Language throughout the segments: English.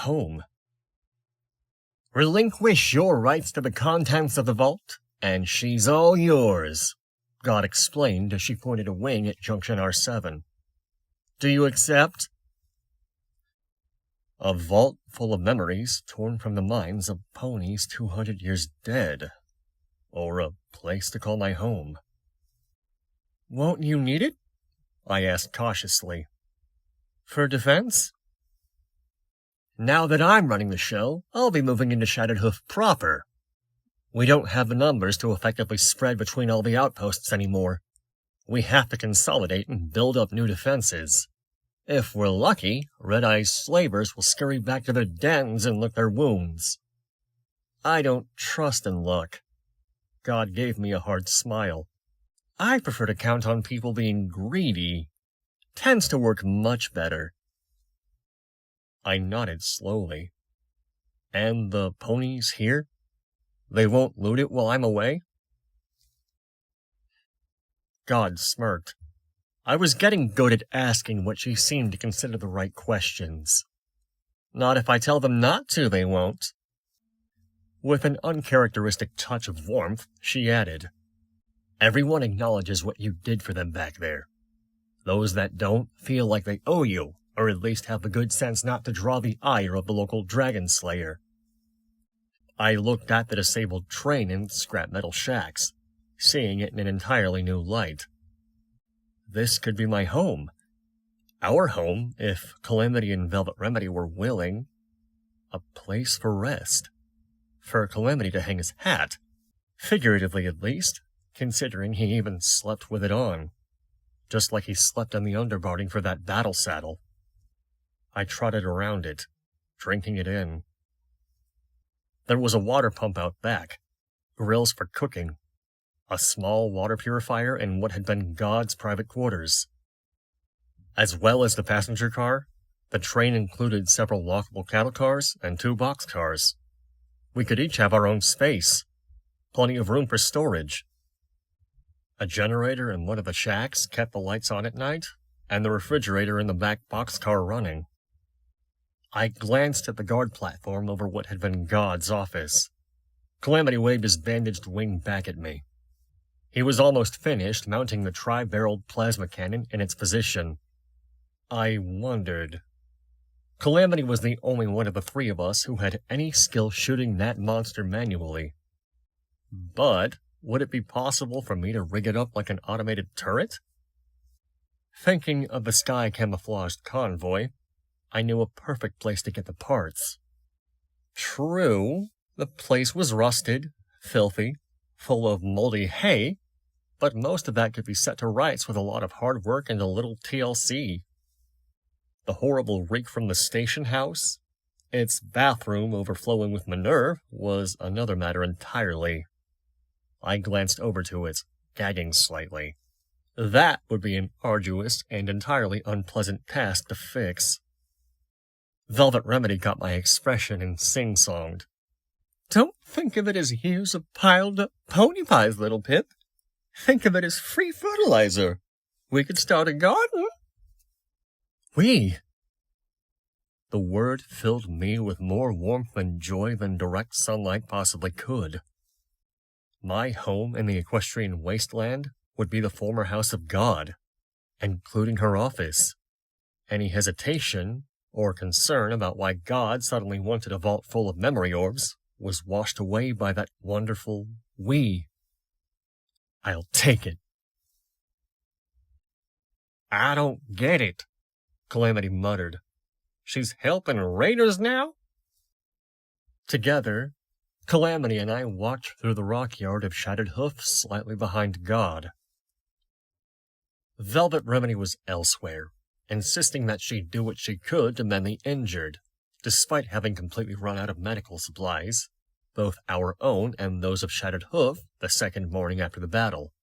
home. Relinquish your rights to the contents of the vault, and she's all yours, God explained as she pointed a wing at Junction R7. Do you accept? A vault full of memories torn from the minds of ponies 200 years dead. Or a place to call my home. Won't you need it? I asked cautiously. For defense? Now that I'm running the show, I'll be moving into Shattered Hoof proper. We don't have the numbers to effectively spread between all the outposts anymore. We have to consolidate and build up new defenses. If we're lucky, Red-Eye's slavers will scurry back to their dens and lick their wounds. I don't trust in luck. God gave me a hard smile. I prefer to count on people being greedy. Tends to work much better. I nodded slowly. And the ponies here? They won't loot it while I'm away? God smirked. I was getting good at asking what she seemed to consider the right questions. Not if I tell them not to, they won't. With an uncharacteristic touch of warmth, she added, Everyone acknowledges what you did for them back there. Those that don't feel like they owe you, or at least have the good sense not to draw the ire of the local dragon slayer. I looked at the disabled train and scrap metal shacks, seeing it in an entirely new light. This could be my home. Our home, if Calamity and Velvet Remedy were willing. A place for rest. For Calamity to hang his hat. Figuratively, at least, considering he even slept with it on. Just like he slept on the underbarding for that battle saddle. I trotted around it, drinking it in. There was a water pump out back, grills for cooking, a small water purifier in what had been God's private quarters. As well as the passenger car, the train included several lockable cattle cars and 2 boxcars. We could each have our own space, plenty of room for storage. A generator in one of the shacks kept the lights on at night, and the refrigerator in the back boxcar running. I glanced at the guard platform over what had been God's office. Calamity waved his bandaged wing back at me. He was almost finished mounting the tri-barreled plasma cannon in its position. I wondered. Calamity was the only one of the 3 of us who had any skill shooting that monster manually. But would it be possible for me to rig it up like an automated turret? Thinking of the sky-camouflaged convoy, I knew a perfect place to get the parts. True, the place was rusted, filthy, full of moldy hay, but most of that could be set to rights with a lot of hard work and a little TLC. The horrible reek from the station house, its bathroom overflowing with manure, was another matter entirely. I glanced over to it, gagging slightly. That would be an arduous and entirely unpleasant task to fix. Velvet Remedy got my expression and sing-songed. Don't think of it as years of piled-up pony pies, little Pip. Think of it as free fertilizer. We could start a garden. We? The word filled me with more warmth and joy than direct sunlight possibly could. My home in the Equestrian wasteland would be the former house of God, including her office. Any hesitation or concern about why God suddenly wanted a vault full of memory orbs was washed away by that wonderful we. I'll take it. I don't get it, Calamity muttered. She's helping raiders now? Together, Calamity and I walked through the rock yard of Shattered Hoof slightly behind God. Velvet Remedy was elsewhere, insisting that she'd do what she could to mend the injured, despite having completely run out of medical supplies, both our own and those of Shattered Hoof, the second morning after the battle.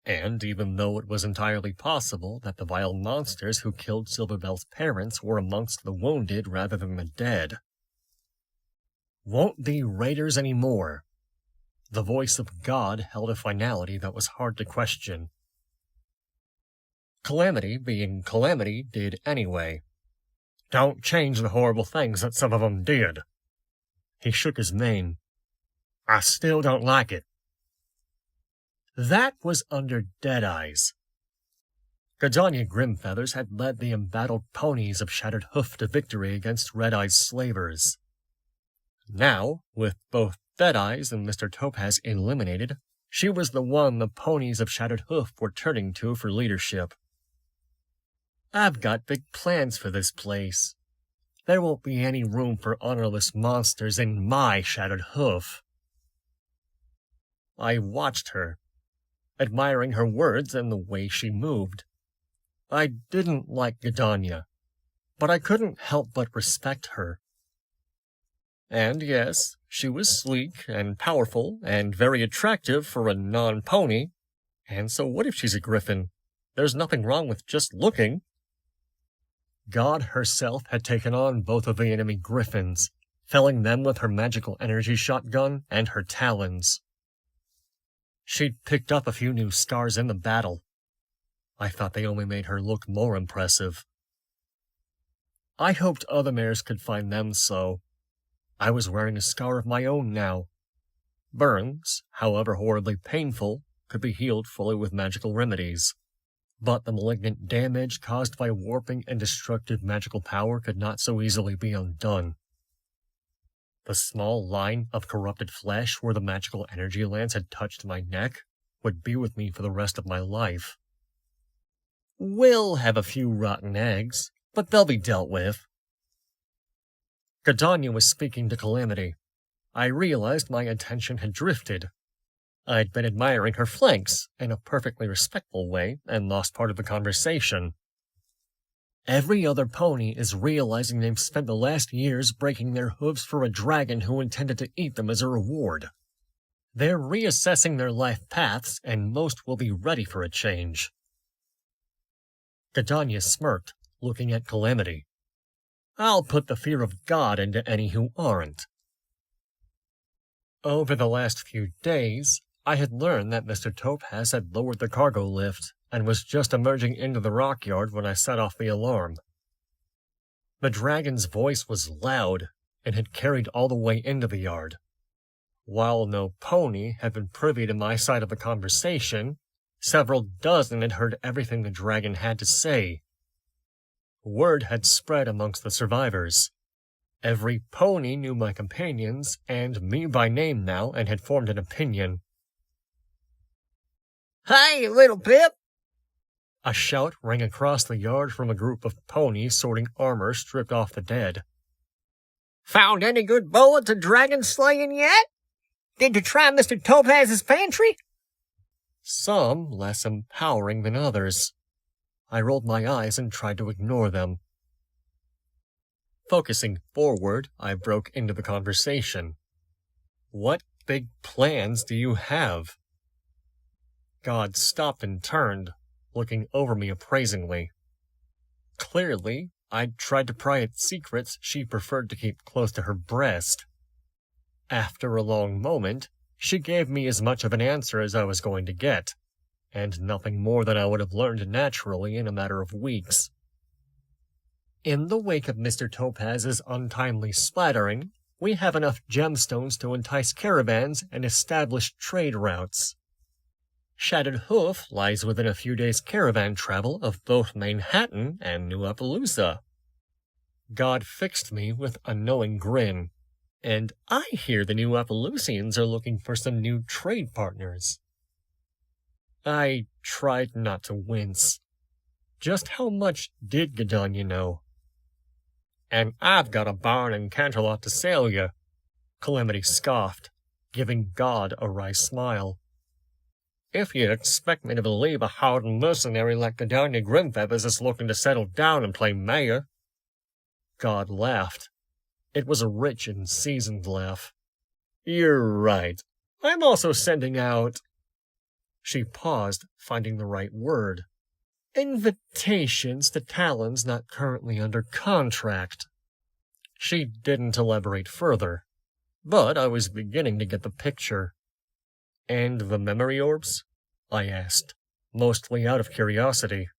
And even though it was entirely possible that the vile monsters who killed Silverbell's parents were amongst the wounded rather than the dead. Won't be raiders anymore. The voice of God held a finality that was hard to question. Calamity, being Calamity, did anyway. Don't change the horrible things that some of them did. He shook his mane. I still don't like it. That was under Deadeye's. Gadanya Grimfeathers had led the embattled ponies of Shattered Hoof to victory against Red-Eye's slavers. Now, with both Deadeye's and Mr. Topaz eliminated, she was the one the ponies of Shattered Hoof were turning to for leadership. I've got big plans for this place. There won't be any room for honorless monsters in my Shattered Hoof. I watched her, admiring her words and the way she moved. I didn't like Gadanya, but I couldn't help but respect her. And yes, she was sleek and powerful and very attractive for a non-pony, and so what if she's a griffin? There's nothing wrong with just looking. God herself had taken on both of the enemy griffins, felling them with her magical energy shotgun and her talons. She'd picked up a few new scars in the battle. I thought they only made her look more impressive. I hoped other mares could find them so. I was wearing a scar of my own now. Burns, however horribly painful, could be healed fully with magical remedies. But the malignant damage caused by warping and destructive magical power could not so easily be undone. The small line of corrupted flesh where the magical energy lance had touched my neck would be with me for the rest of my life. We'll have a few rotten eggs, but they'll be dealt with. Gadanya was speaking to Calamity. I realized my attention had drifted. I'd been admiring her flanks in a perfectly respectful way and lost part of the conversation. Every other pony is realizing they've spent the last years breaking their hooves for a dragon who intended to eat them as a reward. They're reassessing their life paths, and most will be ready for a change. Gadanya smirked, looking at Calamity. I'll put the fear of God into any who aren't. Over the last few days, I had learned that Mr. Topaz had lowered the cargo lift and was just emerging into the rock yard when I set off the alarm. The dragon's voice was loud and had carried all the way into the yard. While no pony had been privy to my side of the conversation, several dozen had heard everything the dragon had to say. Word had spread amongst the survivors. Every pony knew my companions and me by name now and had formed an opinion. Hey, little Pip! A shout rang across the yard from a group of ponies sorting armor stripped off the dead. Found any good bullets of dragon slaying yet? Did you try Mr. Topaz's pantry? Some less empowering than others. I rolled my eyes and tried to ignore them. Focusing forward, I broke into the conversation. What big plans do you have? God stopped and turned, looking over me appraisingly. Clearly, I'd tried to pry at secrets she preferred to keep close to her breast. After a long moment, she gave me as much of an answer as I was going to get, and nothing more than I would have learned naturally in a matter of weeks. In the wake of Mr. Topaz's untimely splattering, we have enough gemstones to entice caravans and establish trade routes. Shattered Hoof lies within a few days' caravan travel of both Manhattan and New Appaloosa. God fixed me with a knowing grin, and I hear the New Appaloosians are looking for some new trade partners. I tried not to wince. Just how much did Gadanya know? And I've got a barn in Canterlot to sell you, Calamity scoffed, giving God a wry smile. If you expect me to believe a hardened mercenary like Gadanya Grimfeathers is looking to settle down and play mayor. God laughed. It was a rich and seasoned laugh. You're right. I'm also sending out... She paused, finding the right word. Invitations to talons not currently under contract. She didn't elaborate further, but I was beginning to get the picture. And the memory orbs? I asked, mostly out of curiosity.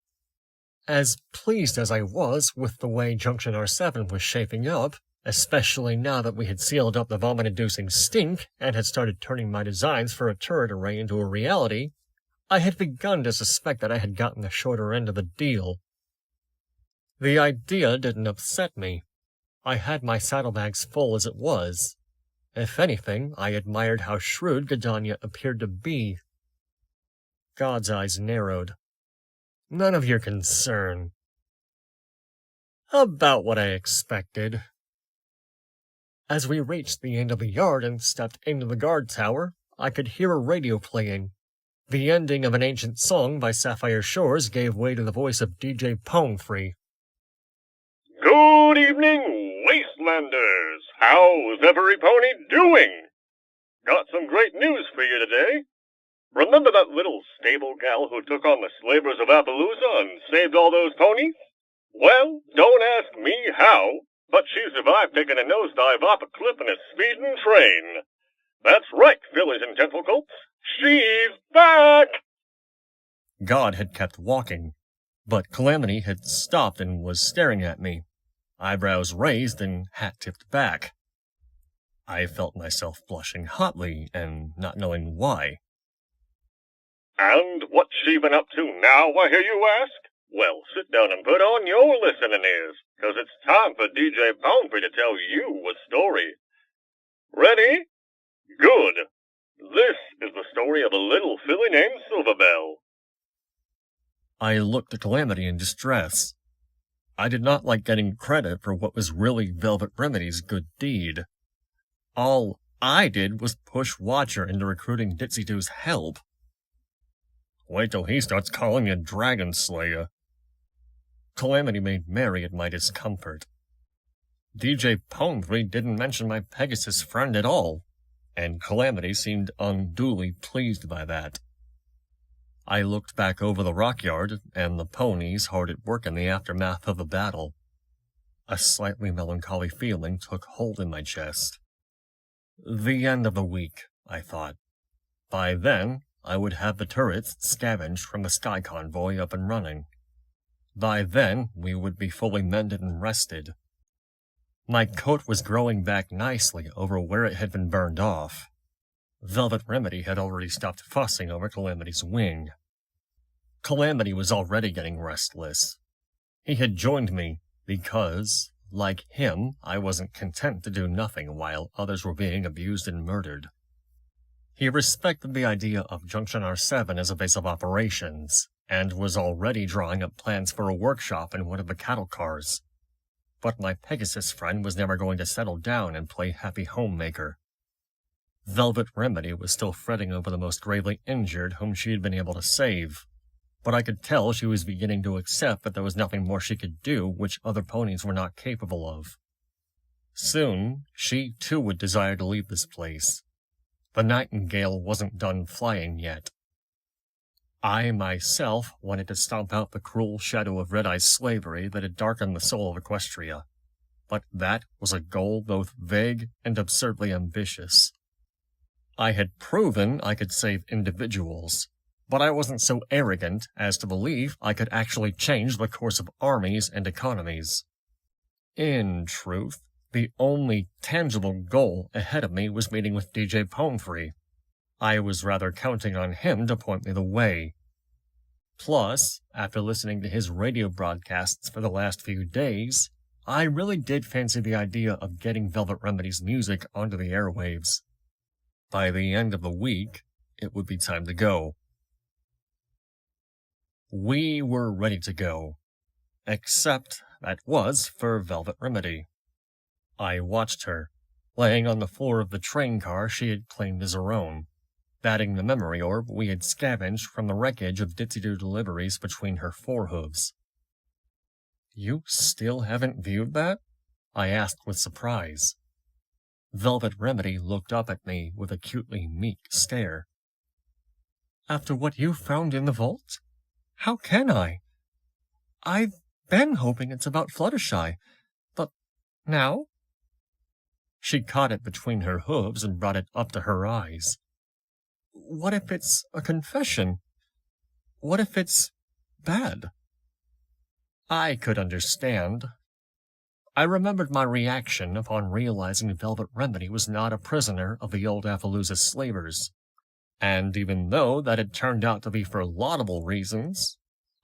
As pleased as I was with the way Junction R7 was shaping up, especially now that we had sealed up the vomit-inducing stink and had started turning my designs for a turret array into a reality, I had begun to suspect that I had gotten the shorter end of the deal. The idea didn't upset me. I had my saddlebags full as it was. If anything, I admired how shrewd Gadanya appeared to be. God's eyes narrowed. None of your concern. About what I expected. As we reached the end of the yard and stepped into the guard tower, I could hear a radio playing. The ending of an ancient song by Sapphire Shores gave way to the voice of DJ Palmfree. Good evening, Wastelanders! How's every pony doing? Got some great news for you today. Remember that little stable gal who took on the slavers of Appaloosa and saved all those ponies? Well, don't ask me how, but she survived taking a nosedive off a cliff in a speeding train. That's right, fillies and gentlecolts. She's back! God had kept walking, but Calamity had stopped and was staring at me, eyebrows raised and hat tipped back. I felt myself blushing hotly and not knowing why. And what's she been up to now, I hear you ask? Well, sit down and put on your listening ears, 'cause it's time for DJ Palmfree to tell you a story. Ready? Good. This is the story of a little filly named Silverbell. I looked at Calamity in distress. I did not like getting credit for what was really Velvet Remedy's good deed. All I did was push Watcher into recruiting Ditzy-Doo's help. Wait till he starts calling you Dragon Slayer. Calamity made merry at my discomfort. DJ Palmfree didn't mention my Pegasus friend at all, and Calamity seemed unduly pleased by that. I looked back over the rockyard and the ponies hard at work in the aftermath of the battle. A slightly melancholy feeling took hold in my chest. The end of the week, I thought. By then, I would have the turrets scavenged from the sky convoy up and running. By then, we would be fully mended and rested. My coat was growing back nicely over where it had been burned off. Velvet Remedy had already stopped fussing over Calamity's wing. Calamity was already getting restless. He had joined me because, like him, I wasn't content to do nothing while others were being abused and murdered. He respected the idea of Junction R7 as a base of operations, and was already drawing up plans for a workshop in one of the cattle cars. But my Pegasus friend was never going to settle down and play happy homemaker. Velvet Remedy was still fretting over the most gravely injured whom she had been able to save, but I could tell she was beginning to accept that there was nothing more she could do which other ponies were not capable of. Soon, she too would desire to leave this place. The Nightingale wasn't done flying yet. I myself wanted to stomp out the cruel shadow of Red-Eye's slavery that had darkened the soul of Equestria, but that was a goal both vague and absurdly ambitious. I had proven I could save individuals, but I wasn't so arrogant as to believe I could actually change the course of armies and economies. In truth, the only tangible goal ahead of me was meeting with DJ Palmfree. I was rather counting on him to point me the way. Plus, after listening to his radio broadcasts for the last few days, I really did fancy the idea of getting Velvet Remedy's music onto the airwaves. By the end of the week, it would be time to go. We were ready to go, except that was for Velvet Remedy. I watched her, laying on the floor of the train car she had claimed as her own, batting the memory orb we had scavenged from the wreckage of Ditzy-Doo deliveries between her forehooves. You still haven't viewed that? I asked with surprise. Velvet Remedy looked up at me with a cutely meek stare. After what you found in the vault? How can I? I've been hoping it's about Fluttershy, but now? She caught it between her hooves and brought it up to her eyes. What if it's a confession? What if it's bad? I could understand. I remembered my reaction upon realizing Velvet Remedy was not a prisoner of the old Appaloosa slavers, and even though that had turned out to be for laudable reasons,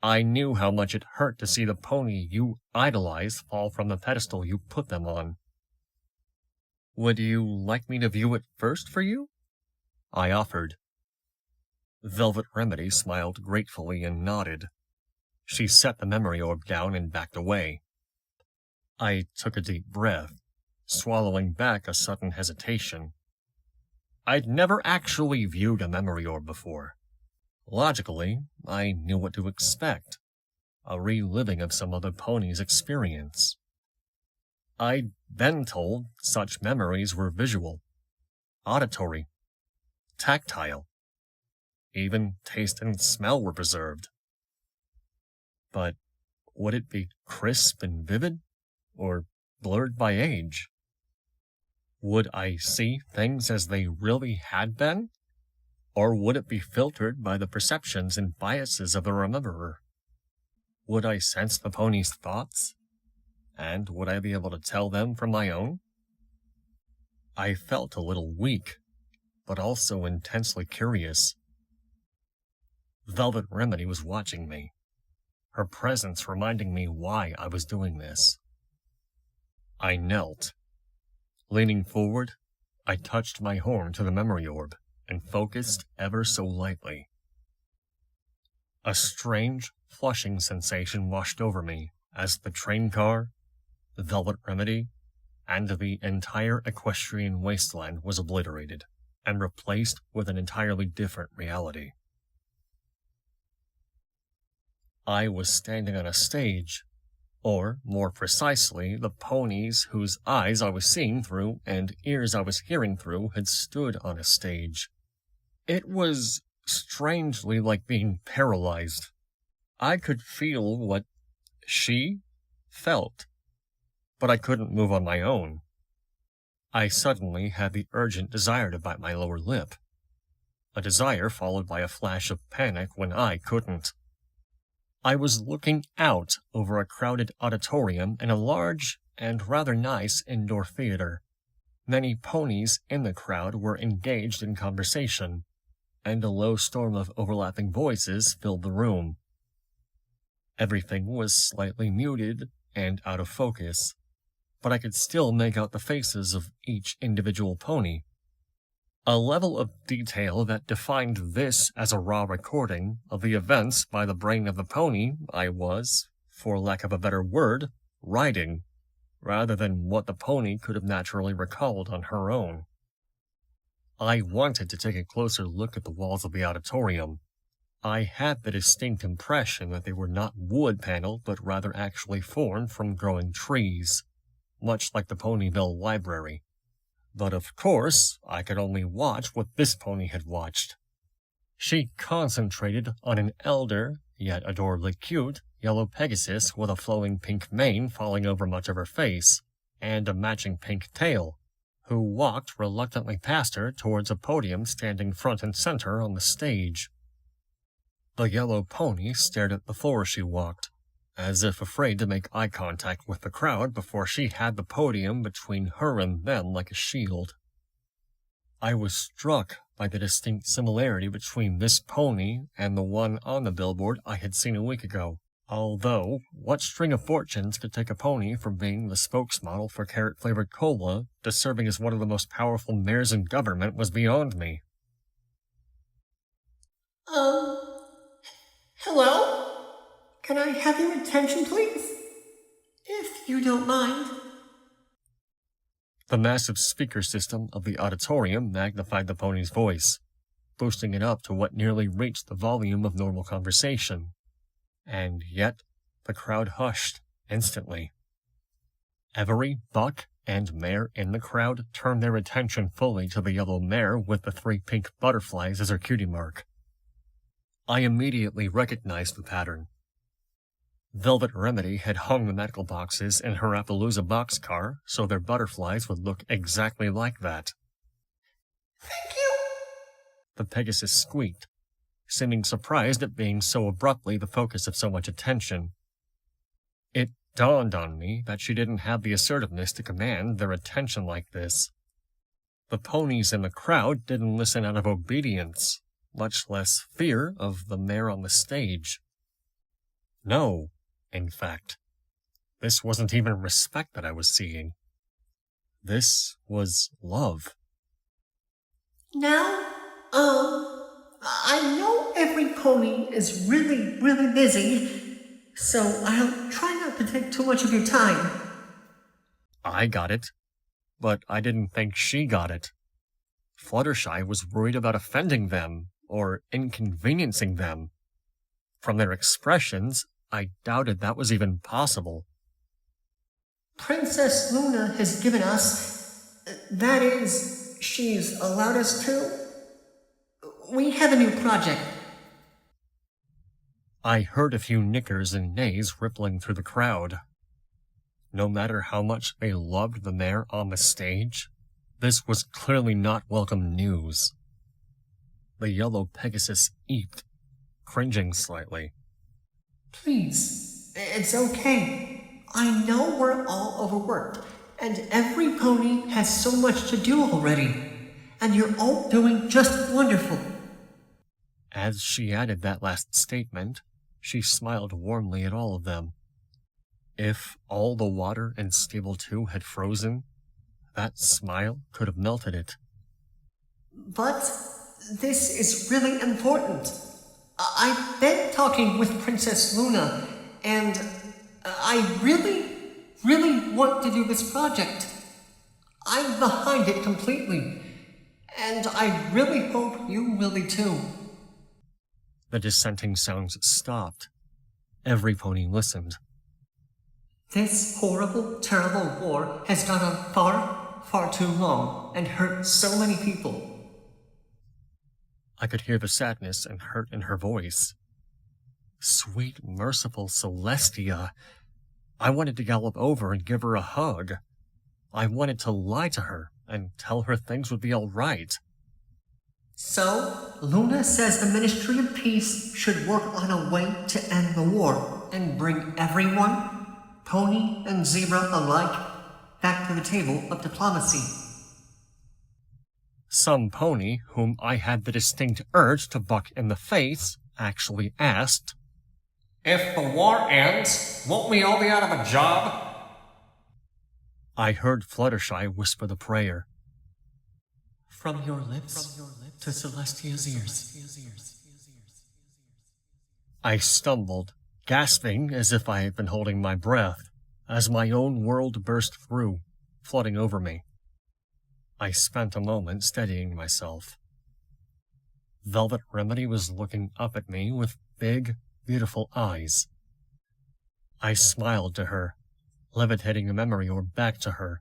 I knew how much it hurt to see the pony you idolize fall from the pedestal you put them on. "Would you like me to view it first for you?" I offered. Velvet Remedy smiled gratefully and nodded. She set the memory orb down and backed away. I took a deep breath, swallowing back a sudden hesitation. I'd never actually viewed a memory orb before. Logically, I knew what to expect, a reliving of some other pony's experience. I'd been told such memories were visual, auditory, tactile. Even taste and smell were preserved. But would it be crisp and vivid, or blurred by age? Would I see things as they really had been? Or would it be filtered by the perceptions and biases of the rememberer? Would I sense the pony's thoughts? And would I be able to tell them from my own? I felt a little weak, but also intensely curious. Velvet Remedy was watching me, her presence reminding me why I was doing this. I knelt. Leaning forward, I touched my horn to the memory orb and focused ever so lightly. A strange, flushing sensation washed over me as the train car, the Velvet Remedy, and the entire equestrian wasteland was obliterated and replaced with an entirely different reality. I was standing on a stage, or, more precisely, the ponies whose eyes I was seeing through and ears I was hearing through had stood on a stage. It was strangely like being paralyzed. I could feel what she felt, but I couldn't move on my own. I suddenly had the urgent desire to bite my lower lip, a desire followed by a flash of panic when I couldn't. I was looking out over a crowded auditorium in a large and rather nice indoor theater. Many ponies in the crowd were engaged in conversation, and a low storm of overlapping voices filled the room. Everything was slightly muted and out of focus, but I could still make out the faces of each individual pony. A level of detail that defined this as a raw recording of the events by the brain of the pony I was, for lack of a better word, riding, rather than what the pony could have naturally recalled on her own. I wanted to take a closer look at the walls of the auditorium. I had the distinct impression that they were not wood paneled, but rather actually formed from growing trees, much like the Ponyville Library. But of course, I could only watch what this pony had watched. She concentrated on an elder, yet adorably cute, yellow Pegasus with a flowing pink mane falling over much of her face, and a matching pink tail, who walked reluctantly past her towards a podium standing front and center on the stage. The yellow pony stared at the floor as she walked, as if afraid to make eye contact with the crowd before she had the podium between her and them like a shield. I was struck by the distinct similarity between this pony and the one on the billboard I had seen a week ago, although what string of fortunes could take a pony from being the spokesmodel for carrot-flavored cola to serving as one of the most powerful mares in government was beyond me. Hello? Can I have your attention, please? If you don't mind. The massive speaker system of the auditorium magnified the pony's voice, boosting it up to what nearly reached the volume of normal conversation. And yet, the crowd hushed instantly. Every buck and mare in the crowd turned their attention fully to the yellow mare with the 3 pink butterflies as her cutie mark. I immediately recognized the pattern. Velvet Remedy had hung the medical boxes in her Appaloosa boxcar so their butterflies would look exactly like that. Thank you! The Pegasus squeaked, seeming surprised at being so abruptly the focus of so much attention. dawned on me that she didn't have the assertiveness to command their attention like this. The ponies in the crowd didn't listen out of obedience, much less fear of the mare on the stage. No, in fact, this wasn't even respect that I was seeing. This was love. Now, I know every pony is really, really busy, so I'll try not to take too much of your time. I got it, but I didn't think she got it. Fluttershy was worried about offending them or inconveniencing them. From their expressions, I doubted that was even possible. Princess Luna has given us, that is, she's allowed us to. We have a new project. I heard a few nickers and nays rippling through the crowd. No matter how much they loved the mare on the stage, this was clearly not welcome news. The yellow Pegasus eeped, cringing slightly. Please, it's okay. I know we're all overworked, and every pony has so much to do already, and you're all doing just wonderful. As she added that last statement, she smiled warmly at all of them. If all the water in Stable 2 had frozen, that smile could have melted it. But this is really important. I've been talking with Princess Luna, and I really want to do this project. I'm behind it completely, and I really hope you will be too. The dissenting sounds stopped. Every pony listened. This horrible, terrible war has gone on far too long and hurt so many people. I could hear the sadness and hurt in her voice. Sweet, merciful Celestia. I wanted to gallop over and give her a hug. I wanted to lie to her and tell her things would be all right. So, Luna says the Ministry of Peace should work on a way to end the war and bring everyone, pony and zebra alike, back to the table of diplomacy. Some pony, whom I had the distinct urge to buck in the face, actually asked, If the war ends, won't we all be out of a job? I heard Fluttershy whisper the prayer. From your lips to Celestia's ears. I stumbled, gasping as if I had been holding my breath, as my own world burst through, flooding over me. I spent a moment steadying myself. Velvet Remedy was looking up at me with big, beautiful eyes. I smiled to her, levitating the memory orb back to her,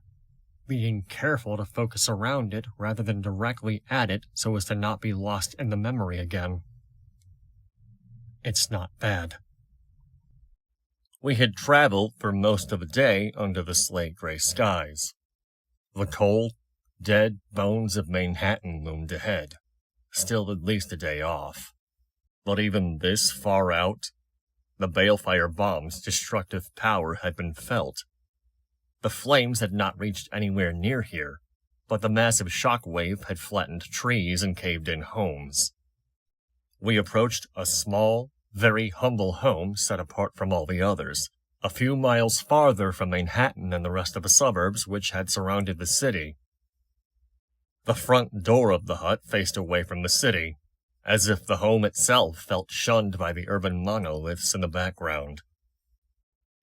being careful to focus around it rather than directly at it so as to not be lost in the memory again. It's not bad. We had traveled for most of the day under the slate-gray skies. The cold, dead bones of Manhattan loomed ahead, still at least a day off. But even this far out, the Balefire bomb's destructive power had been felt. The flames had not reached anywhere near here, but the massive shock wave had flattened trees and caved in homes. We approached a small, very humble home set apart from all the others, a few miles farther from Manhattan and the rest of the suburbs which had surrounded the city. The front door of the hut faced away from the city, as if the home itself felt shunned by the urban monoliths in the background.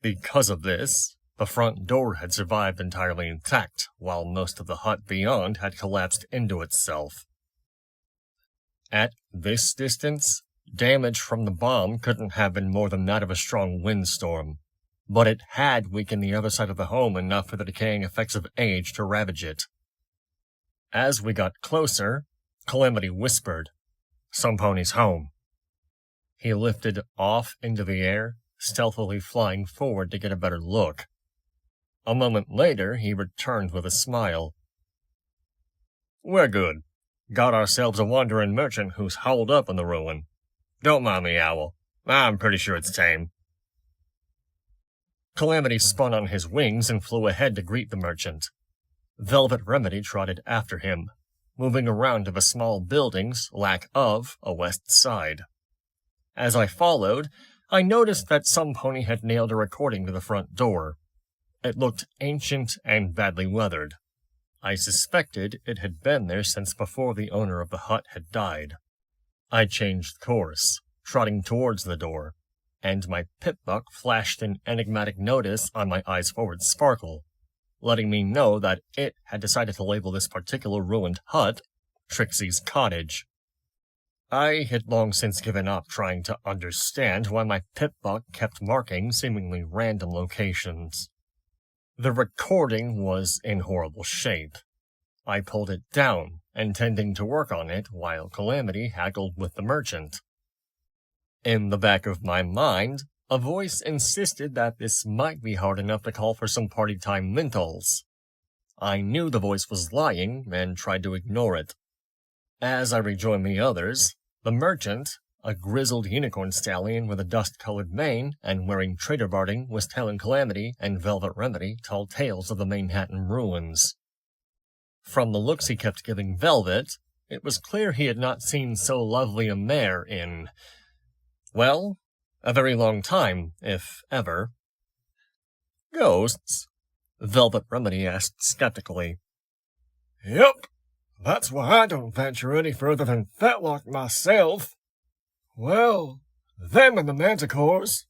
Because of this, the front door had survived entirely intact, while most of the hut beyond had collapsed into itself. At this distance, damage from the bomb couldn't have been more than that of a strong windstorm, but it had weakened the other side of the home enough for the decaying effects of age to ravage it. As we got closer, Calamity whispered, "Some ponies home." He lifted off into the air, stealthily flying forward to get a better look. A moment later, he returned with a smile. "We're good. Got ourselves a wandering merchant who's holed up in the ruin. Don't mind the owl. I'm pretty sure it's tame." Calamity spun on his wings and flew ahead to greet the merchant. Velvet Remedy trotted after him, moving around to the small building's lack of a west side. As I followed, I noticed that some pony had nailed a recording to the front door. It looked ancient and badly weathered. I suspected it had been there since before the owner of the hut had died. I changed course, trotting towards the door, and my pip-buck flashed an enigmatic notice on my eyes-forward sparkle, letting me know that it had decided to label this particular ruined hut Trixie's Cottage. I had long since given up trying to understand why my pip-buck kept marking seemingly random locations. The recording was in horrible shape. I pulled it down, intending to work on it while Calamity haggled with the merchant. In the back of my mind, a voice insisted that this might be hard enough to call for some party-time mentals. I knew the voice was lying and tried to ignore it. As I rejoined the others, the merchant, a grizzled unicorn stallion with a dust-colored mane and wearing trader barding, was telling Calamity and Velvet Remedy tall tales of the Manhattan ruins. From the looks he kept giving Velvet, it was clear he had not seen so lovely a mare in, well, a very long time, if ever. Ghosts? Velvet Remedy asked skeptically. Yep, that's why I don't venture any further than Fetlock myself. Well, them and the manticores.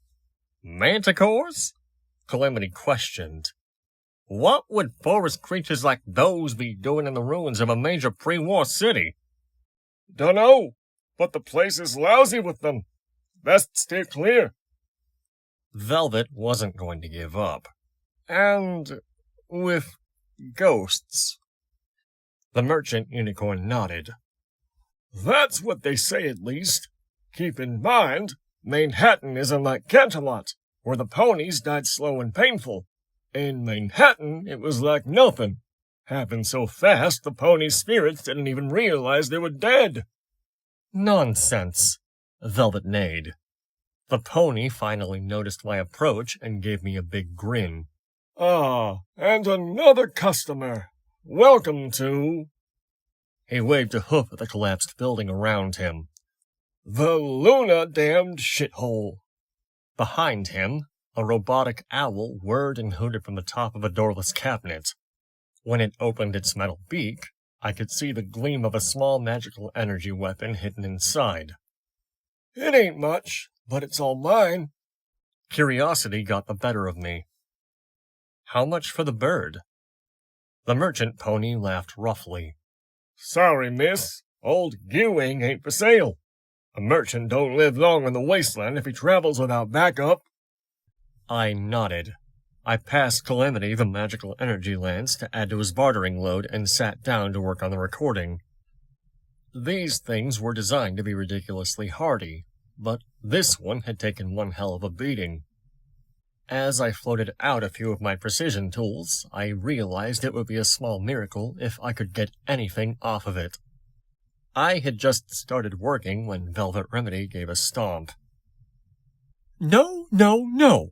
Manticores? Calamity questioned. What would forest creatures like those be doing in the ruins of a major pre-war city? Dunno, but the place is lousy with them. Best steer clear. Velvet wasn't going to give up. And with ghosts. The merchant unicorn nodded. That's what they say, at least. Keep in mind, Manhattan isn't like Canterlot, where the ponies died slow and painful. In Manhattan, it was like nothing. Happened so fast, the ponies' spirits didn't even realize they were dead. Nonsense, Velvet neighed. The pony finally noticed my approach and gave me a big grin. Ah, and another customer. Welcome to... He waved a hoof at the collapsed building around him. The Luna damned shithole. Behind him, a robotic owl whirred and hooted from the top of a doorless cabinet. When it opened its metal beak, I could see the gleam of a small magical energy weapon hidden inside. It ain't much, but it's all mine. Curiosity got the better of me. How much for the bird? The merchant pony laughed roughly. Sorry, miss. Old Gewing ain't for sale. A merchant don't live long in the wasteland if he travels without backup. I nodded. I passed Calamity the magical energy lance to add to his bartering load and sat down to work on the recording. These things were designed to be ridiculously hardy, but this one had taken one hell of a beating. As I floated out a few of my precision tools, I realized it would be a small miracle if I could get anything off of it. I had just started working when Velvet Remedy gave a stomp. No, no, no!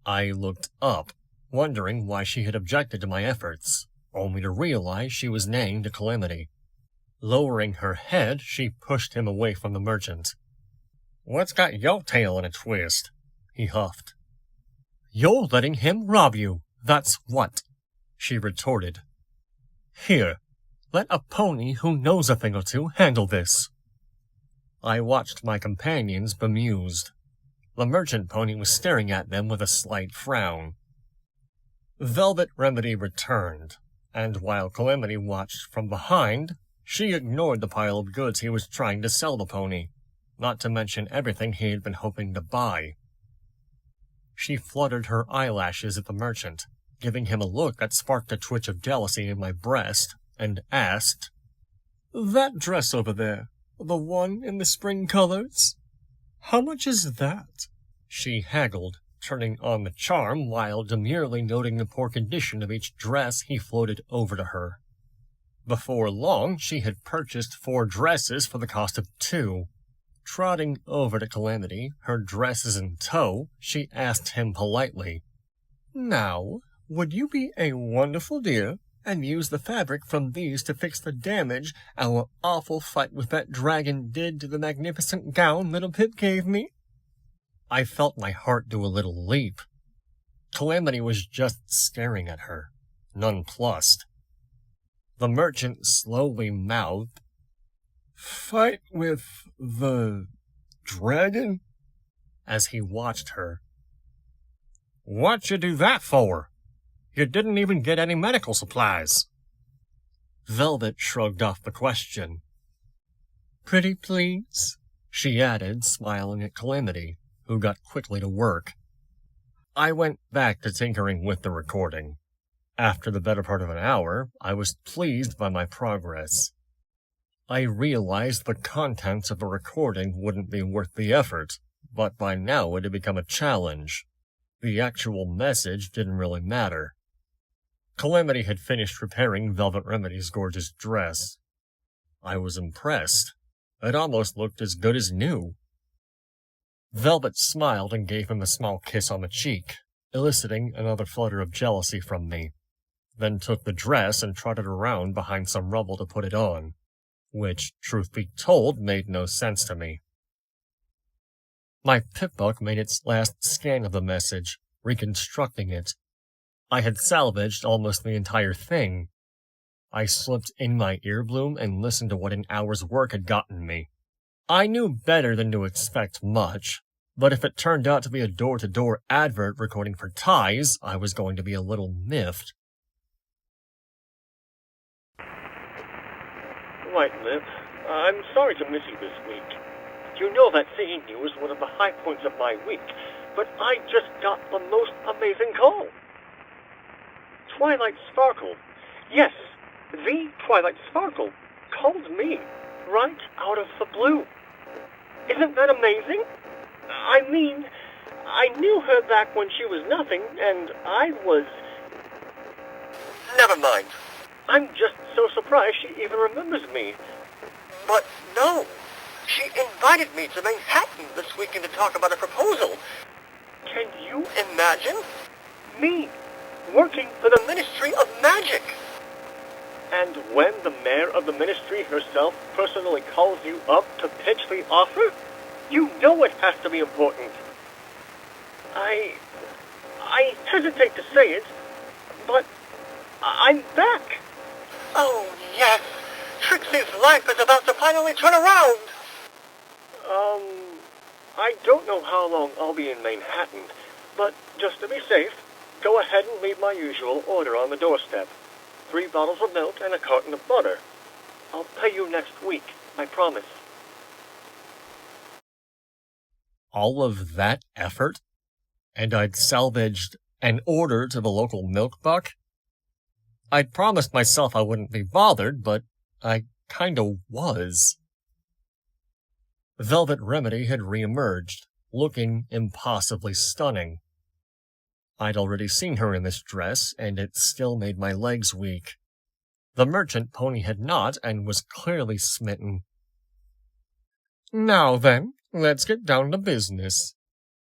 I looked up, wondering why she had objected to my efforts, only to realize she was neighing to Calamity. Lowering her head, she pushed him away from the merchant. What's got your tail in a twist? He huffed. You're letting him rob you, that's what, she retorted. Here, let a pony who knows a thing or two handle this. I watched my companions bemused. The merchant pony was staring at them with a slight frown. Velvet Remedy returned, and while Calamity watched from behind, she ignored the pile of goods he was trying to sell the pony, not to mention everything he had been hoping to buy. She fluttered her eyelashes at the merchant, giving him a look that sparked a twitch of jealousy in my breast, and asked, That dress over there, the one in the spring colors? How much is that? She haggled, turning on the charm while demurely noting the poor condition of each dress he floated over to her. Before long, she had purchased 4 dresses for the cost of 2. Trotting over to Calamity, her dresses in tow, she asked him politely, Now, would you be a wonderful dear and use the fabric from these to fix the damage our awful fight with that dragon did to the magnificent gown little Pip gave me? I felt my heart do a little leap. Calamity was just staring at her, nonplussed. The merchant slowly mouthed, "Fight with the dragon?" as he watched her. "What'd you do that for? You didn't even get any medical supplies." Velvet shrugged off the question. "Pretty please?" she added, smiling at Calamity, who got quickly to work. I went back to tinkering with the recording. After the better part of an hour, I was pleased by my progress. I realized the contents of the recording wouldn't be worth the effort, but by now it had become a challenge. The actual message didn't really matter. Calamity had finished repairing Velvet Remedy's gorgeous dress. I was impressed. It almost looked as good as new. Velvet smiled and gave him a small kiss on the cheek, eliciting another flutter of jealousy from me, then took the dress and trotted around behind some rubble to put it on, which, truth be told, made no sense to me. My Pip-Book made its last scan of the message, reconstructing it. I had salvaged almost the entire thing. I slipped in my earbloom and listened to what an hour's work had gotten me. I knew better than to expect much, but if it turned out to be a door-to-door advert recording for ties, I was going to be a little miffed. Right, Lip. I'm sorry to miss you this week. You know that seeing you is one of the high points of my week, but I just got the most amazing call. Twilight Sparkle. Yes, the Twilight Sparkle called me right out of the blue. Isn't that amazing? I mean, I knew her back when she was nothing, and I was... Never mind. I'm just so surprised she even remembers me. But no, she invited me to Manhattan this weekend to talk about a proposal. Can you imagine? Me, working for the Ministry of Magic. And when the mayor of the ministry herself personally calls you up to pitch the offer, you know it has to be important. I hesitate to say it, but I'm back. Oh, yes. Trixie's life is about to finally turn around. I don't know how long I'll be in Manhattan, but just to be safe, go ahead and leave my usual order on the doorstep. 3 bottles of milk and a carton of butter. I'll pay you next week, I promise. All of that effort? And I'd salvaged an order to the local milk buck? I'd promised myself I wouldn't be bothered, but I kinda was. Velvet Remedy had reemerged, looking impossibly stunning. I'd already seen her in this dress, and it still made my legs weak. The merchant pony had not, and was clearly smitten. "Now then, let's get down to business,"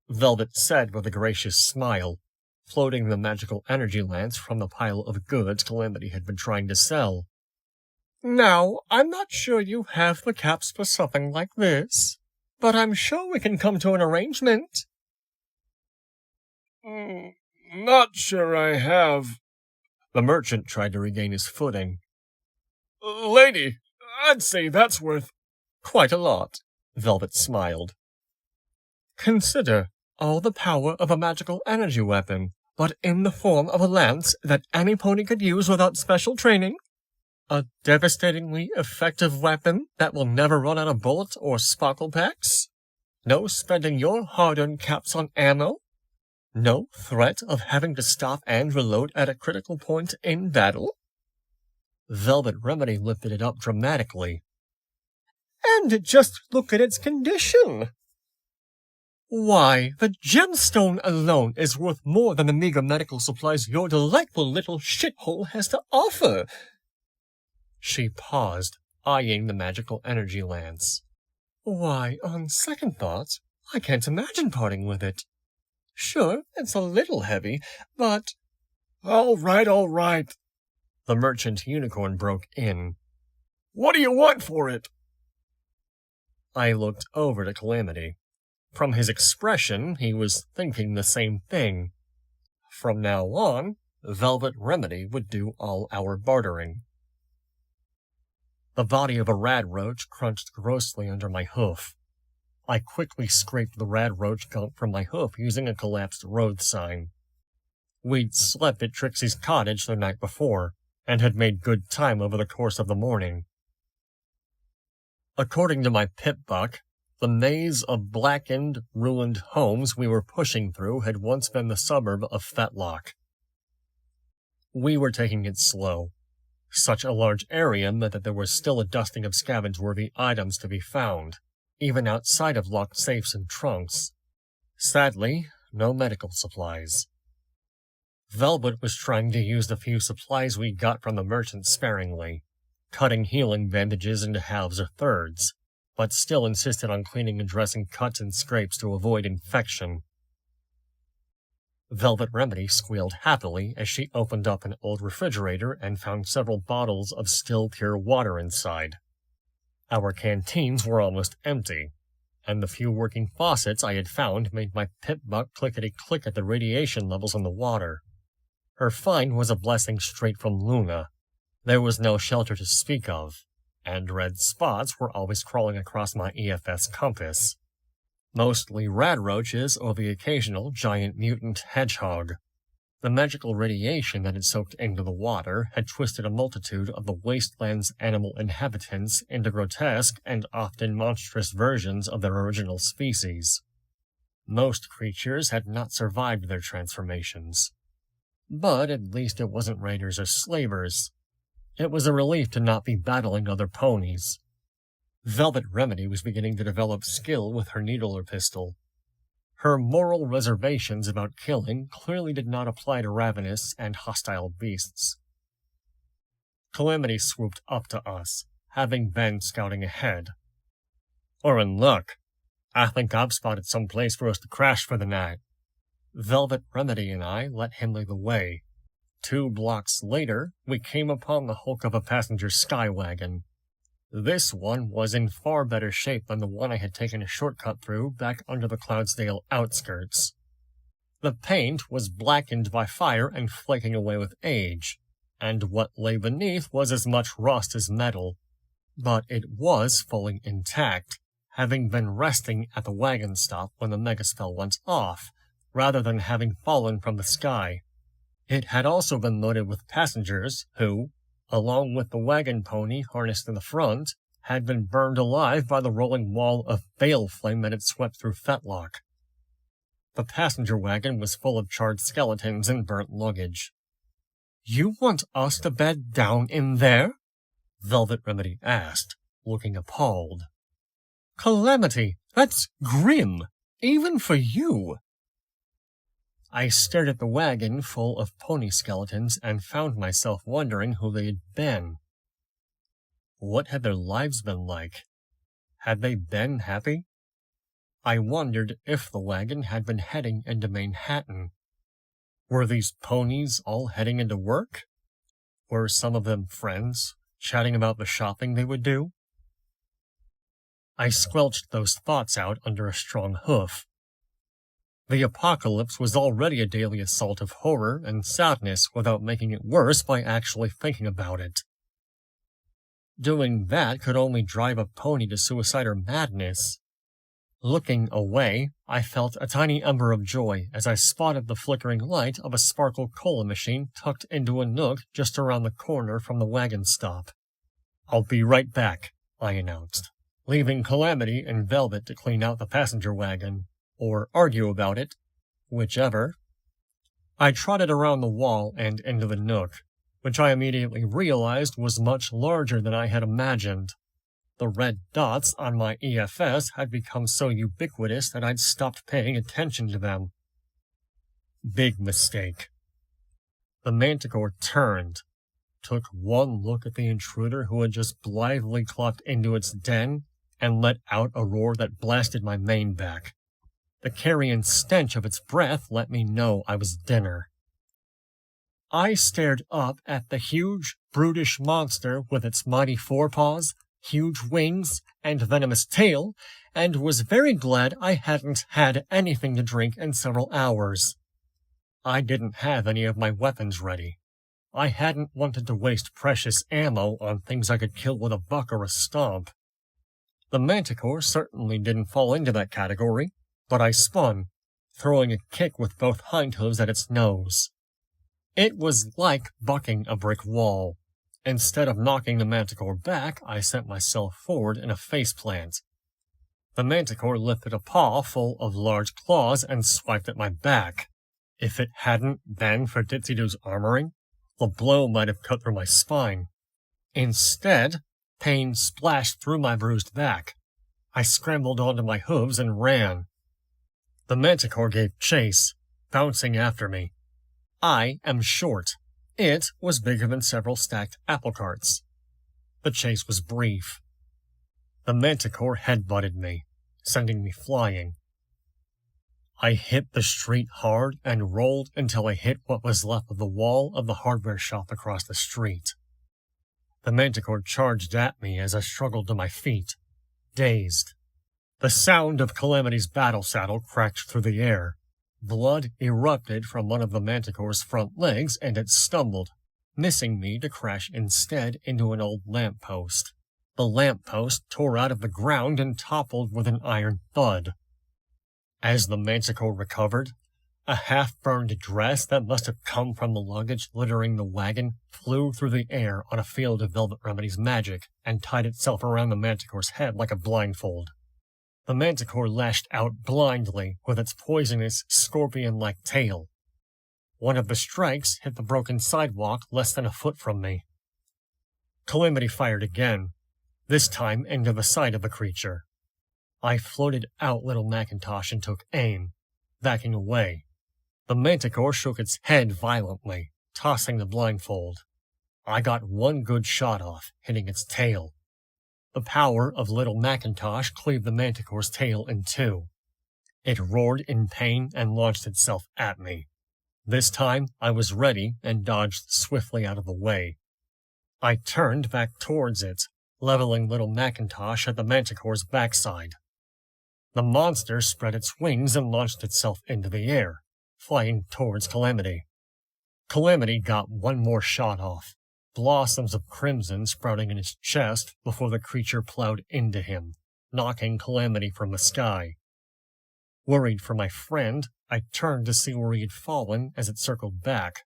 Velvet said with a gracious smile, floating the magical energy lance from the pile of goods Calamity had been trying to sell. "Now, I'm not sure you have the caps for something like this, but I'm sure we can come to an arrangement." Not sure I have. The merchant tried to regain his footing. Lady, I'd say that's worth... "Quite a lot," Velvet smiled. "Consider all the power of a magical energy weapon, but in the form of a lance that any pony could use without special training. A devastatingly effective weapon that will never run out of bullets or sparkle packs. No spending your hard-earned caps on ammo. No threat of having to stop and reload at a critical point in battle." Velvet Remedy lifted it up dramatically. "And just look at its condition. Why, the gemstone alone is worth more than the meager medical supplies your delightful little shithole has to offer." She paused, eyeing the magical energy lance. "Why, on second thought, I can't imagine parting with it. Sure, it's a little heavy, but... All right. The merchant unicorn broke in. What do you want for it? I looked over to Calamity. From his expression, he was thinking the same thing. From now on, Velvet Remedy would do all our bartering. The body of a radroach crunched grossly under my hoof. I quickly scraped the radroach gunk from my hoof using a collapsed road sign. We'd slept at Trixie's cottage the night before, and had made good time over the course of the morning. According to my pip-buck, the maze of blackened, ruined homes we were pushing through had once been the suburb of Fetlock. We were taking it slow. Such a large area meant that there was still a dusting of scavenge-worthy items to be found, even outside of locked safes and trunks. Sadly, no medical supplies. Velvet was trying to use the few supplies we got from the merchant sparingly, cutting healing bandages into halves or thirds, but still insisted on cleaning and dressing cuts and scrapes to avoid infection. Velvet Remedy squealed happily as she opened up an old refrigerator and found several bottles of still pure water inside. Our canteens were almost empty, and the few working faucets I had found made my pip-buck clickety-click at the radiation levels in the water. Her find was a blessing straight from Luna. There was no shelter to speak of, and red spots were always crawling across my EFS compass. Mostly radroaches or the occasional giant mutant hedgehog. The magical radiation that had soaked into the water had twisted a multitude of the wasteland's animal inhabitants into grotesque and often monstrous versions of their original species. Most creatures had not survived their transformations. But at least it wasn't raiders or slavers. It was a relief to not be battling other ponies. Velvet Remedy was beginning to develop skill with her needler pistol. Her moral reservations about killing clearly did not apply to ravenous and hostile beasts. Calamity swooped up to us, having been scouting ahead. "Orin, look! I think I've spotted some place for us to crash for the night." Velvet Remedy and I let him lead the way. 2 blocks later, we came upon the hulk of a passenger skywagon. This one was in far better shape than the one I had taken a shortcut through back under the Cloudsdale outskirts. The paint was blackened by fire and flaking away with age, and what lay beneath was as much rust as metal. But it was fully intact, having been resting at the wagon stop when the megaspell went off, rather than having fallen from the sky. It had also been loaded with passengers who, along with the wagon pony harnessed in the front, had been burned alive by the rolling wall of bale flame that had swept through Fetlock. The passenger wagon was full of charred skeletons and burnt luggage. "You want us to bed down in there?" Velvet Remedy asked, looking appalled. "Calamity, that's grim, even for you." I stared at the wagon full of pony skeletons and found myself wondering who they had been. What had their lives been like? Had they been happy? I wondered if the wagon had been heading into Manhattan. Were these ponies all heading into work? Were some of them friends, chatting about the shopping they would do? I squelched those thoughts out under a strong hoof. The apocalypse was already a daily assault of horror and sadness without making it worse by actually thinking about it. Doing that could only drive a pony to suicide or madness. Looking away, I felt a tiny ember of joy as I spotted the flickering light of a sparkle cola machine tucked into a nook just around the corner from the wagon stop. "I'll be right back," I announced, leaving Calamity and Velvet to clean out the passenger wagon. Or argue about it, whichever. I trotted around the wall and into the nook, which I immediately realized was much larger than I had imagined. The red dots on my EFS had become so ubiquitous that I'd stopped paying attention to them. Big mistake. The manticore turned, took one look at the intruder who had just blithely clocked into its den, and let out a roar that blasted my mane back. The carrion stench of its breath let me know I was dinner. I stared up at the huge, brutish monster with its mighty forepaws, huge wings, and venomous tail, and was very glad I hadn't had anything to drink in several hours. I didn't have any of my weapons ready. I hadn't wanted to waste precious ammo on things I could kill with a buck or a stomp. The manticore certainly didn't fall into that category, but I spun, throwing a kick with both hind hooves at its nose. It was like bucking a brick wall. Instead of knocking the manticore back, I sent myself forward in a faceplant. The manticore lifted a paw full of large claws and swiped at my back. If it hadn't been for Ditsy-Doo's armoring, the blow might have cut through my spine. Instead, pain splashed through my bruised back. I scrambled onto my hooves and ran. The manticore gave chase, bouncing after me. I am short. It was bigger than several stacked apple carts. The chase was brief. The manticore headbutted me, sending me flying. I hit the street hard and rolled until I hit what was left of the wall of the hardware shop across the street. The manticore charged at me as I struggled to my feet, dazed. The sound of Calamity's battle saddle cracked through the air. Blood erupted from one of the manticore's front legs, and it stumbled, missing me to crash instead into an old lamppost. The lamppost tore out of the ground and toppled with an iron thud. As the manticore recovered, a half-burned dress that must have come from the luggage littering the wagon flew through the air on a field of Velvet Remedy's magic and tied itself around the manticore's head like a blindfold. The manticore lashed out blindly with its poisonous, scorpion-like tail. One of the strikes hit the broken sidewalk less than a foot from me. Calamity fired again, this time into the side of the creature. I floated out Little Macintosh and took aim, backing away. The manticore shook its head violently, tossing the blindfold. I got one good shot off, hitting its tail. The power of Little Macintosh cleaved the manticore's tail in two. It roared in pain and launched itself at me. This time I was ready and dodged swiftly out of the way. I turned back towards it, leveling Little Macintosh at the manticore's backside. The monster spread its wings and launched itself into the air, flying towards Calamity. Calamity got one more shot off, blossoms of crimson sprouting in his chest before the creature plowed into him, knocking Calamity from the sky. Worried for my friend, I turned to see where he had fallen as it circled back.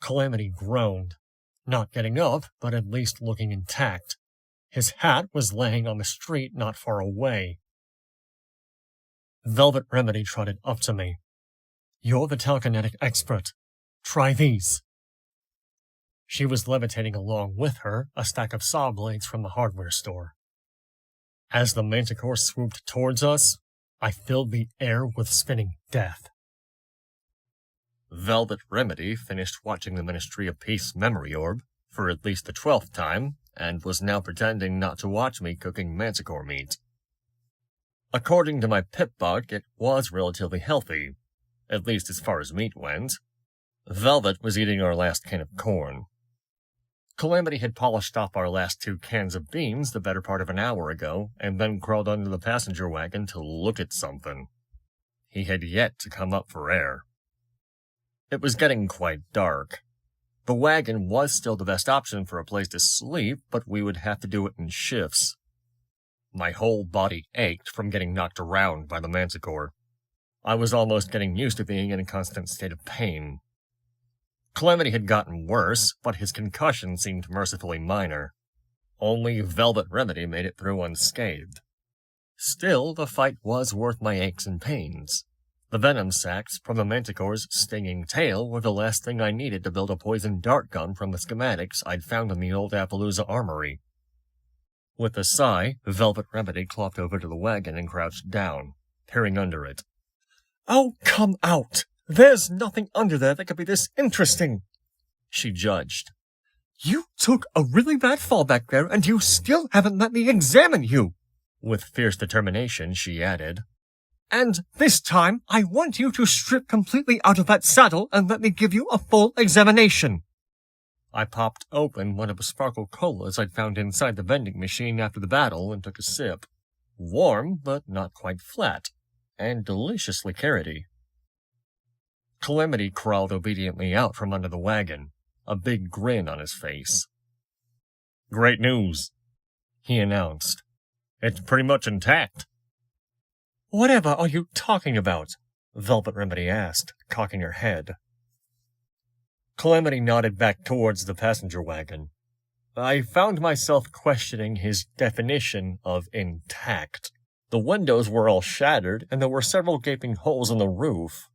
Calamity groaned, not getting up, but at least looking intact. His hat was laying on the street not far away. Velvet Remedy trotted up to me. "You're the telekinetic expert. Try these." She was levitating along with her a stack of saw blades from the hardware store. As the manticore swooped towards us, I filled the air with spinning death. Velvet Remedy finished watching the Ministry of Peace memory orb for at least the 12th time, and was now pretending not to watch me cooking manticore meat. According to my pip-bug, it was relatively healthy, at least as far as meat went. Velvet was eating our last can of corn. Calamity had polished off our last 2 cans of beans the better part of an hour ago, and then crawled under the passenger wagon to look at something. He had yet to come up for air. It was getting quite dark. The wagon was still the best option for a place to sleep, but we would have to do it in shifts. My whole body ached from getting knocked around by the manticore. I was almost getting used to being in a constant state of pain. Calamity had gotten worse, but his concussion seemed mercifully minor. Only Velvet Remedy made it through unscathed. Still, the fight was worth my aches and pains. The venom sacs from the manticore's stinging tail were the last thing I needed to build a poison dart gun from the schematics I'd found in the old Appaloosa armory. With a sigh, Velvet Remedy clopped over to the wagon and crouched down, peering under it. "Oh, come out! There's nothing under there that could be this interesting," she judged. "You took a really bad fall back there, and you still haven't let me examine you." With fierce determination, she added, And this time, I want you to strip completely out of that saddle and let me give you a full examination. I popped open one of the sparkle colas I'd found inside the vending machine after the battle and took a sip. Warm, but not quite flat, and deliciously carroty. Calamity crawled obediently out from under the wagon, a big grin on his face. Great news, he announced. It's pretty much intact. Whatever are you talking about? Velvet Remedy asked, cocking her head. Calamity nodded back towards the passenger wagon. I found myself questioning his definition of intact. The windows were all shattered, and there were several gaping holes in the roof.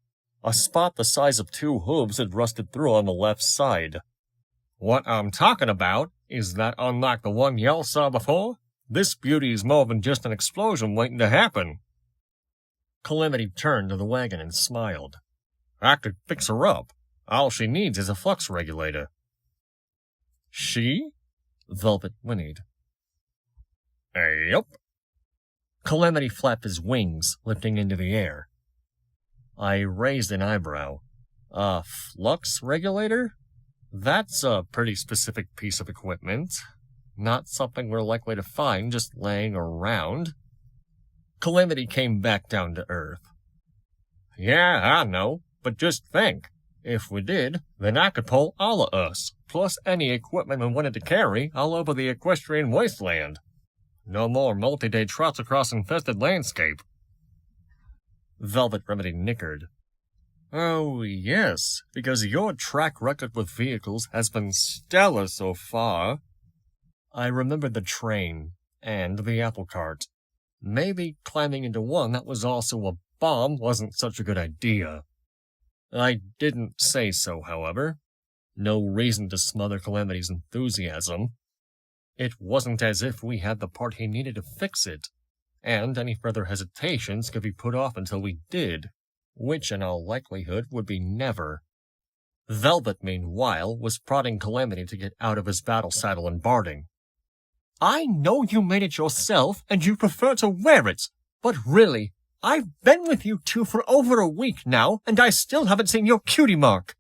A spot the size of 2 hooves had rusted through on the left side. What I'm talking about is that unlike the one y'all saw before, this beauty is more than just an explosion waiting to happen. Calamity turned to the wagon and smiled. I could fix her up. All she needs is a flux regulator. She? Velvet whinnied. Yep. Calamity flapped his wings, lifting into the air. I raised an eyebrow. A flux regulator? That's a pretty specific piece of equipment. Not something we're likely to find just laying around. Calamity came back down to earth. Yeah, I know, but just think. If we did, then I could pull all of us, plus any equipment we wanted to carry, all over the equestrian wasteland. No more multi-day trots across infested landscape. Velvet Remedy nickered. Oh, yes, because your track record with vehicles has been stellar so far. I remembered the train, and the apple cart. Maybe climbing into one that was also a bomb wasn't such a good idea. I didn't say so, however. No reason to smother Calamity's enthusiasm. It wasn't as if we had the part he needed to fix it, and any further hesitations could be put off until we did, which in all likelihood would be never. Velvet, meanwhile, was prodding Calamity to get out of his battle saddle and barding. I know you made it yourself, and you prefer to wear it, but really, I've been with you two for over a week now, and I still haven't seen your cutie mark.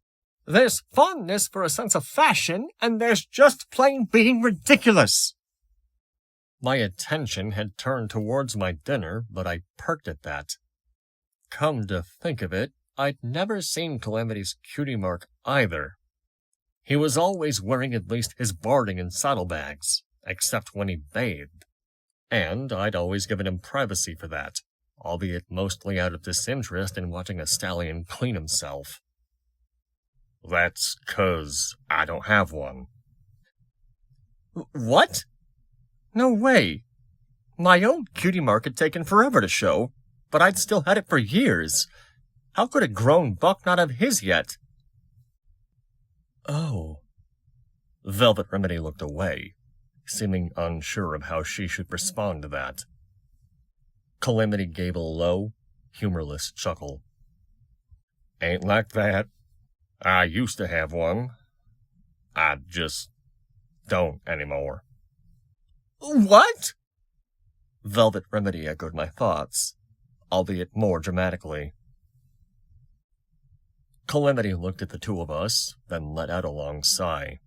There's fondness for a sense of fashion, and there's just plain being ridiculous. My attention had turned towards my dinner, but I perked at that. Come to think of it, I'd never seen Calamity's cutie mark either. He was always wearing at least his barding and saddlebags, except when he bathed, and I'd always given him privacy for that, albeit mostly out of disinterest in watching a stallion clean himself. That's 'cause I don't have one. What? No way. My own cutie mark had taken forever to show, but I'd still had it for years. How could a grown buck not have his yet? Oh. Velvet Remedy looked away, seeming unsure of how she should respond to that. Calamity gave a low, humorless chuckle. Ain't like that. I used to have one. I just don't anymore. What? Velvet Remedy echoed my thoughts, albeit more dramatically. Calamity looked at the two of us, then let out a long sigh.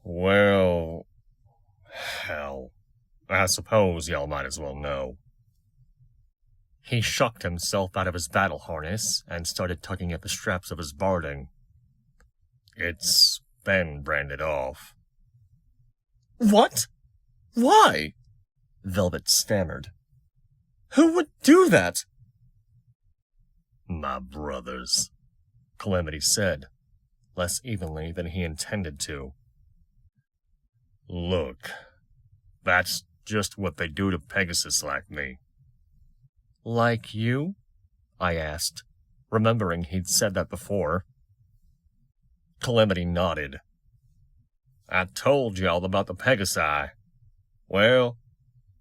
Well, hell, I suppose y'all might as well know. He shucked himself out of his battle harness and started tugging at the straps of his barding. It's been branded off. What? Why? Velvet stammered. Who would do that? My brothers, Calamity said, less evenly than he intended to. Look, that's just what they do to Pegasus like me. Like you? I asked, remembering he'd said that before. Calamity nodded. I told y'all about the Pegasi. Well,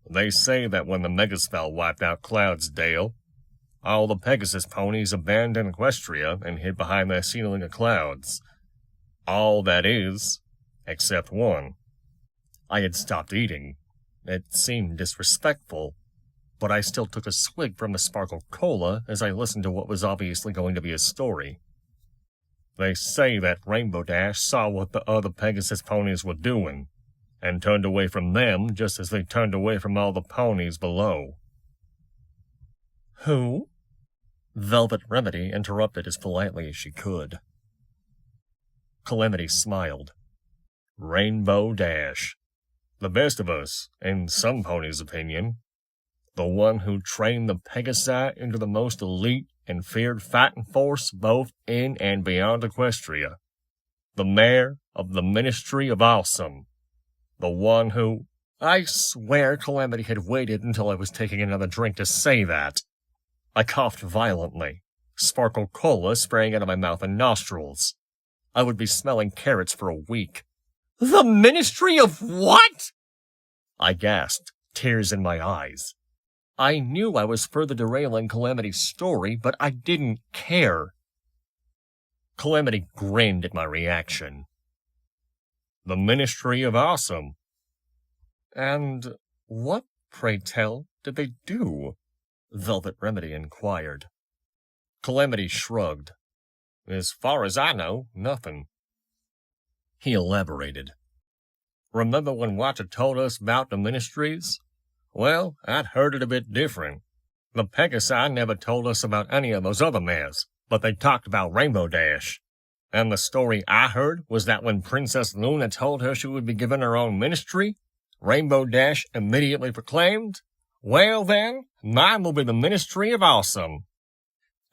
they say that when the Megaspell wiped out Cloudsdale, all the Pegasus ponies abandoned Equestria and hid behind their ceiling of clouds. All that is, except one. I had stopped eating. It seemed disrespectful. but I still took a swig from a sparkle cola as I listened to what was obviously going to be a story. They say that Rainbow Dash saw what the other Pegasus ponies were doing, and turned away from them just as they turned away from all the ponies below. Who? Velvet Remedy interrupted as politely as she could. Calamity smiled. Rainbow Dash. The best of us, in some ponies' opinion. The one who trained the Pegasi into the most elite and feared fighting force both in and beyond Equestria. The mayor of the Ministry of Awesome. The one who... I swear Calamity had waited until I was taking another drink to say that. I coughed violently, sparkle cola spraying out of my mouth and nostrils. I would be smelling carrots for a week. The Ministry of what? I gasped, tears in my eyes. I knew I was further derailing Calamity's story, but I didn't care. Calamity grinned at my reaction. The Ministry of Awesome. And what, pray tell, did they do? Velvet Remedy inquired. Calamity shrugged. As far as I know, nothing. He elaborated. Remember when Watcher told us about the ministries? Well, I'd heard it a bit different. The Pegasi never told us about any of those other mares, but they talked about Rainbow Dash. And the story I heard was that when Princess Luna told her she would be given her own ministry, Rainbow Dash immediately proclaimed, well then, mine will be the Ministry of Awesome.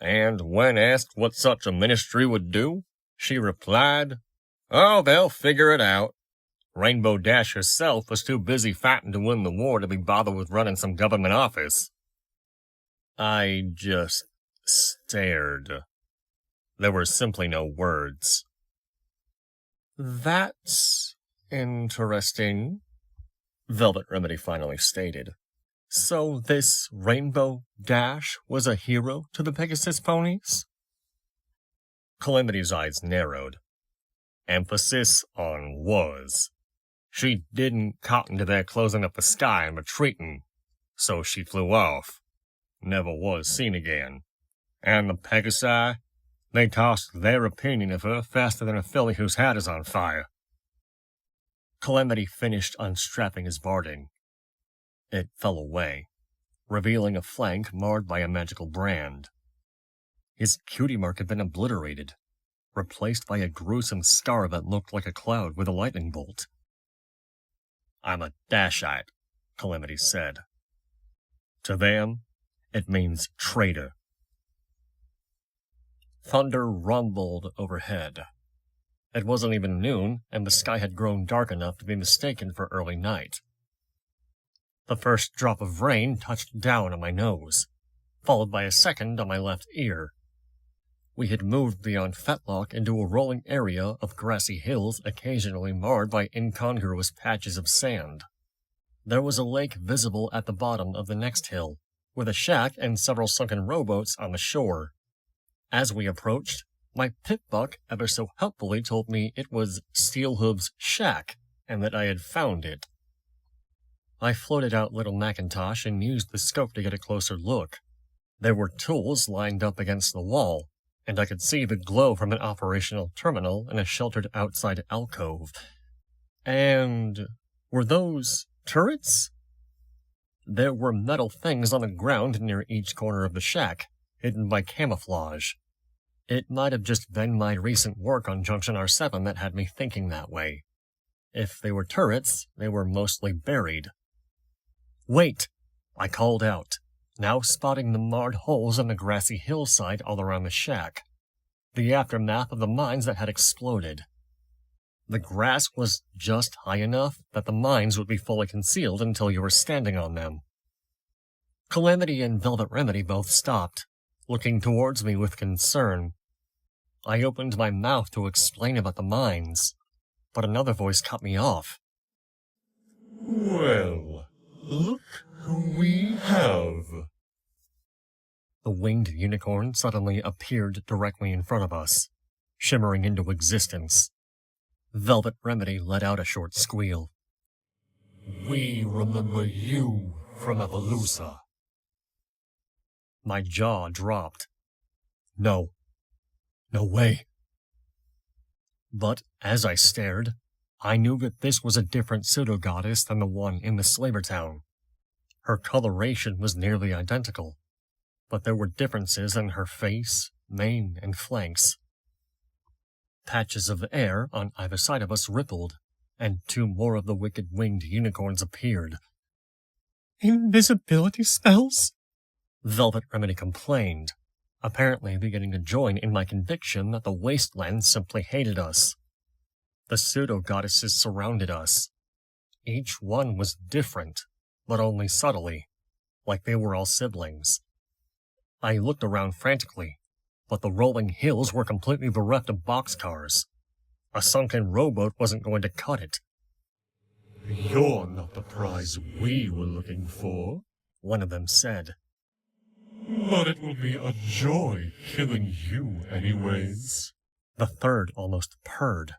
And when asked what such a ministry would do, she replied, oh, they'll figure it out. Rainbow Dash herself was too busy fighting to win the war to be bothered with running some government office. I just stared. There were simply no words. That's interesting, Velvet Remedy finally stated. So this Rainbow Dash was a hero to the Pegasus ponies? Calamity's eyes narrowed. Emphasis on was. She didn't cotton to their closing up the sky and retreating, so she flew off. Never was seen again. And the Pegasi, they tossed their opinion of her faster than a filly whose hat is on fire. Calamity finished unstrapping his barding. It fell away, revealing a flank marred by a magical brand. His cutie mark had been obliterated, replaced by a gruesome scar that looked like a cloud with a lightning bolt. I'm a Dashite, Calamity said. To them, it means traitor. Thunder rumbled overhead. It wasn't even noon, and the sky had grown dark enough to be mistaken for early night. The first drop of rain touched down on my nose, followed by a second on my left ear. We had moved beyond Fetlock into a rolling area of grassy hills occasionally marred by incongruous patches of sand. There was a lake visible at the bottom of the next hill, with a shack and several sunken rowboats on the shore. As we approached, my pip-buck ever so helpfully told me it was Steelhoof's shack, and that I had found it. I floated out Little Macintosh and used the scope to get a closer look. There were tools lined up against the wall, and I could see the glow from an operational terminal in a sheltered outside alcove. And were those turrets? There were metal things on the ground near each corner of the shack, hidden by camouflage. It might have just been my recent work on Junction R7 that had me thinking that way. If they were turrets, they were mostly buried. Wait! I called out, now spotting the marred holes on the grassy hillside all around the shack. The aftermath of the mines that had exploded. The grass was just high enough that the mines would be fully concealed until you were standing on them. Calamity and Velvet Remedy both stopped, looking towards me with concern. I opened my mouth to explain about the mines, but another voice cut me off. Well, look who we have. The winged unicorn suddenly appeared directly in front of us, shimmering into existence. Velvet Remedy let out a short squeal. We remember you from Appaloosa. My jaw dropped. No. No way. But as I stared, I knew that this was a different pseudo-goddess than the one in the slaver town. Her coloration was nearly identical, but there were differences in her face, mane, and flanks. Patches of air on either side of us rippled, and 2 more of the wicked winged unicorns appeared. Invisibility spells? Velvet Remedy complained, apparently beginning to join in my conviction that the wasteland simply hated us. The pseudo-goddesses surrounded us. Each one was different, but only subtly, like they were all siblings. I looked around frantically, but the rolling hills were completely bereft of boxcars. A sunken rowboat wasn't going to cut it. You're not the prize we were looking for, one of them said. but it will be a joy killing you anyways. The third almost purred.